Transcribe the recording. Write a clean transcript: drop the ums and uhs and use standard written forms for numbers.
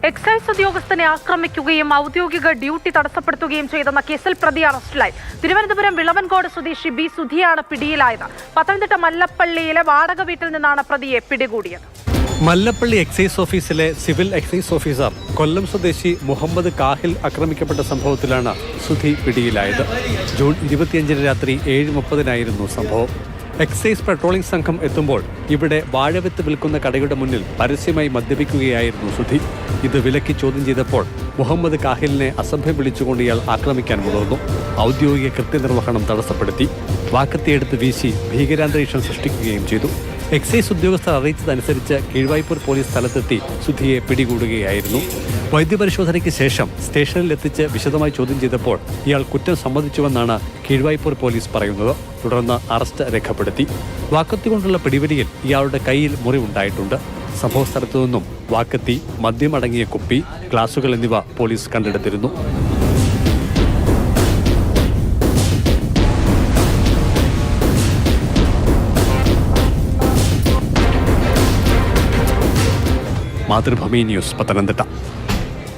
Excise ഉദ്യോഗസ്ഥനെ ആക്രമിക്കുകയും ഔദ്യോഗിക ഡ്യൂട്ടി തടസ്സപ്പെടുത്തുകയും ചെയ്തെന്ന കേസിൽ പ്രതി അറസ്റ്റിലായി. തിരുവനന്തപുരം വിളവൻകോട് സ്വദേശി ബി സുധിയാണ് പിടിയിലായത്. പത്തനംതിട്ട മല്ലപ്പള്ളിയിലെ വാടക വീട്ടിൽ നിന്നാണ് പ്രതിയെ പിടികൂടിയത്. മല്ലപ്പള്ളി എക്സൈസ് ഓഫീസിലെ സിവിൽ എക്സൈസ് ഓഫീസർ കൊല്ലം സ്വദേശി മുഹമ്മദ് കാഹിൽ ആക്രമിക്കപ്പെട്ട സംഭവത്തിലാണ് സുധി പിടിയിലായത്. ജൂൺ 25 രാത്രി 7:30 സംഭവം. എക്സൈസ് പെട്രോളിംഗ് സംഘം എത്തുമ്പോൾ ഇവിടെ വാഴവിത്ത് വിൽക്കുന്ന കടയുടെ മുന്നിൽ പരസ്യമായി മദ്യപിക്കുകയായിരുന്നു സുധി. ഇത് വിലക്കി ചോദ്യം ചെയ്തപ്പോൾ മുഹമ്മദ് കാഹിലിനെ അസഭ്യം വിളിച്ചുകൊണ്ട് ഇയാൾ ആക്രമിക്കാൻ മുതിർന്നു. ഔദ്യോഗിക കൃത്യനിർവഹണം തടസ്സപ്പെടുത്തി. വാക്കത്തിയെടുത്ത് വീശി ഭീകരാന്തരീക്ഷം സൃഷ്ടിക്കുകയും ചെയ്തു. എക്സൈസ് ഉദ്യോഗസ്ഥർ അറിയിച്ചതനുസരിച്ച് കീഴ്വായ്പൂർ പോലീസ് സ്ഥലത്തെത്തി സുധിയെ പിടികൂടുകയായിരുന്നു. വൈദ്യപരിശോധനയ്ക്ക് ശേഷം സ്റ്റേഷനിലെത്തിച്ച് വിശദമായി ചോദ്യം ചെയ്തപ്പോൾ ഇയാൾ കുറ്റം സമ്മതിച്ചുവെന്നാണ് കീഴ്വായ്പൂർ പോലീസ് പറയുന്നത്. തുടർന്ന് അറസ്റ്റ് രേഖപ്പെടുത്തി. വാക്കത്തി കൊണ്ടുള്ള പിടിവലിയിൽ ഇയാളുടെ കയ്യിൽ മുറിവുണ്ടായിട്ടുണ്ട്. സംഭവ സ്ഥലത്തു നിന്നും വാക്കത്തി, മദ്യമടങ്ങിയ കുപ്പി, ഗ്ലാസുകൾ എന്നിവ പോലീസ് കണ്ടെടുത്തിരുന്നു. മാതൃഭൂമി ന്യൂസ്, പത്തനംതിട്ട.